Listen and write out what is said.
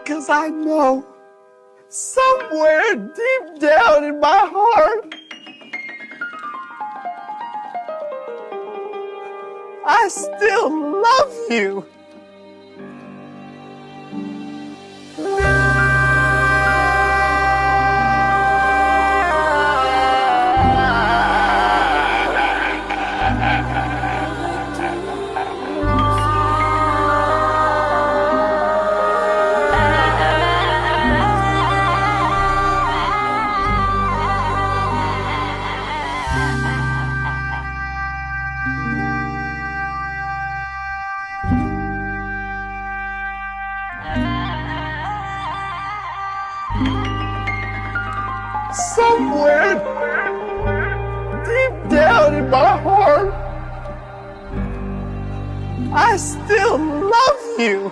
'Cause I know somewhere deep down in my heart, I still love you. Somewhere deep down in my heart, I still love you.